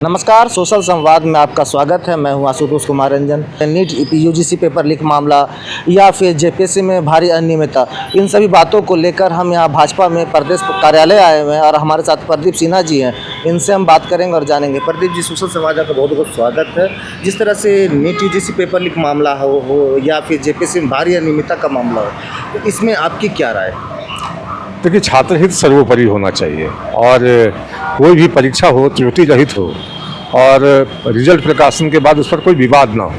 नमस्कार, सोशल संवाद में आपका स्वागत है। मैं हूं Ashutosh Kumar Ranjan. NEET UGC paper leak मामला या फिर जेपीएससी में भारी अनियमितता, इन सभी बातों को लेकर हम यहां भाजपा में प्रदेश कार्यालय आए हुए हैं और हमारे साथ प्रदीप सिन्हा जी हैं। इनसे हम बात करेंगे और जानेंगे। प्रदीप जी, सोशल संवाद का बहुत बहुत स्वागत है। जिस तरह से नीट यूजीसी पेपर लीक मामला हो या फिर जेपीएससी में भारी अनियमितता का मामला हो, तो इसमें आपकी क्या राय है? देखिए, छात्र हित सर्वोपरि होना चाहिए और कोई भी परीक्षा हो त्रुटि रहित हो और रिजल्ट प्रकाशन के बाद उस पर कोई विवाद ना हो।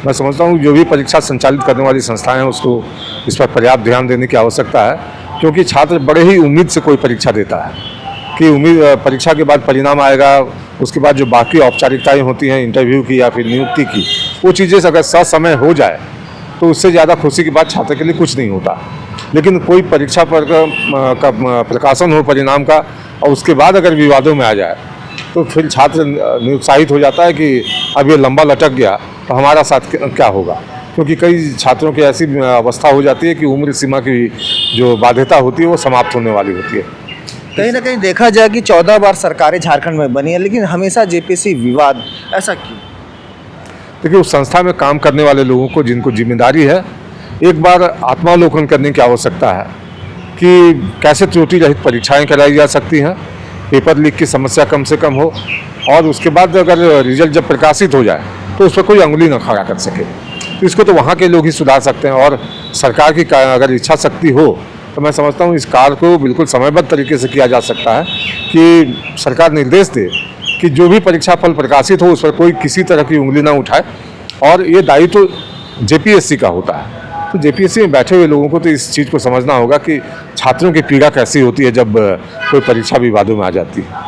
मैं समझता हूँ जो भी परीक्षा संचालित करने वाली संस्थाएं हैं उसको इस पर पर्याप्त ध्यान देने की आवश्यकता है, क्योंकि छात्र बड़े ही उम्मीद से कोई परीक्षा देता है कि परीक्षा के बाद परिणाम आएगा, उसके बाद जो बाकी औपचारिकताएँ होती हैं इंटरव्यू की या फिर नियुक्ति की, वो चीज़ें अगर ससमय हो जाए तो उससे ज़्यादा खुशी की बात छात्र के लिए कुछ नहीं होता। लेकिन कोई परीक्षा पर का प्रकाशन हो परिणाम का और उसके बाद अगर विवादों में आ जाए तो फिर छात्र निरुत्साहित हो जाता है कि अब ये लंबा लटक गया तो हमारा साथ क्या होगा, क्योंकि कई छात्रों की ऐसी अवस्था हो जाती है कि उम्र सीमा की जो बाध्यता होती है वो समाप्त होने वाली होती है। कहीं ना कहीं देखा जाए कि 14 बार सरकारें झारखंड में बनी है, लेकिन हमेशा जेपीएससी विवाद, ऐसा क्यों? देखिए, उस संस्था में काम करने वाले लोगों को जिनको जिम्मेदारी है, एक बार आत्मावलोकन करने की आवश्यकता है कि कैसे त्रुटि रहित परीक्षाएं कराई जा सकती हैं, पेपर लीक की समस्या कम से कम हो और उसके बाद अगर रिजल्ट जब प्रकाशित हो जाए तो उस पर कोई अंगुली न खड़ा कर सके। तो इसको तो वहाँ के लोग ही सुधार सकते हैं और सरकार की अगर इच्छा शक्ति हो तो मैं समझता हूँ इस कार्य को बिल्कुल समयबद्ध तरीके से किया जा सकता है कि सरकार निर्देश दे कि जो भी परीक्षा फल प्रकाशित हो उस पर कोई किसी तरह की उंगली ना उठाए। और ये दायित्व तो जेपीएससी का होता है, तो जेपीएससी में बैठे हुए लोगों को तो इस चीज़ को समझना होगा कि छात्रों की पीड़ा कैसी होती है जब कोई परीक्षा विवादों में आ जाती है।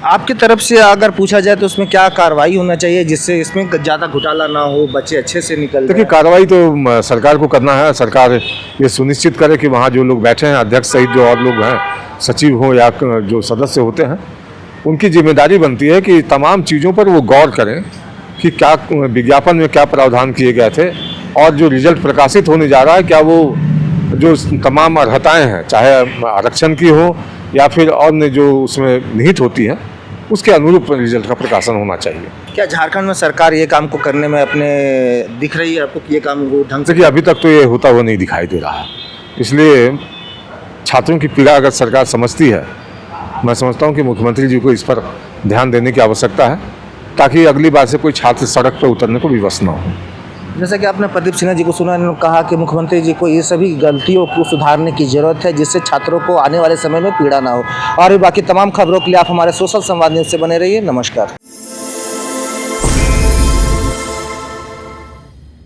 आपकी तरफ से अगर पूछा जाए तो उसमें क्या कार्रवाई होना चाहिए जिससे इसमें ज़्यादा घोटाला ना हो, बच्चे अच्छे से निकल देखिए, कार्रवाई तो सरकार को करना है। सरकार ये सुनिश्चित करे कि वहाँ जो लोग बैठे हैं, अध्यक्ष सहित जो और लोग हैं, सचिव हो या जो सदस्य होते हैं, उनकी जिम्मेदारी बनती है कि तमाम चीज़ों पर वो गौर करें कि क्या विज्ञापन में क्या प्रावधान किए गए थे और जो रिजल्ट प्रकाशित होने जा रहा है क्या वो जो तमाम अर्हताएं हैं, चाहे आरक्षण की हो या फिर और जो उसमें निहित होती हैं, उसके अनुरूप रिजल्ट का प्रकाशन होना चाहिए। क्या झारखंड में सरकार ये काम को करने में अपने दिख रही है आपको कि ये काम वो ढंग से? देखिए, अभी तक तो ये होता हुआ नहीं दिखाई दे रहा है। इसलिए छात्रों की पीड़ा अगर सरकार समझती है, मैं समझता हूँ कि मुख्यमंत्री जी को इस पर ध्यान देने की आवश्यकता है ताकि अगली बार से कोई छात्र सड़क पर उतरने को विवश न हो। जैसा कि आपने प्रदीप सिन्हा जी को सुना, इन्होंने कहा कि मुख्यमंत्री जी को ये सभी गलतियों को सुधारने की जरूरत है जिससे छात्रों को आने वाले समय में पीड़ा ना हो। और भी बाकी तमाम खबरों के लिए आप हमारे सोशल संवाद न्यूज़ से बने रहिए। नमस्कार।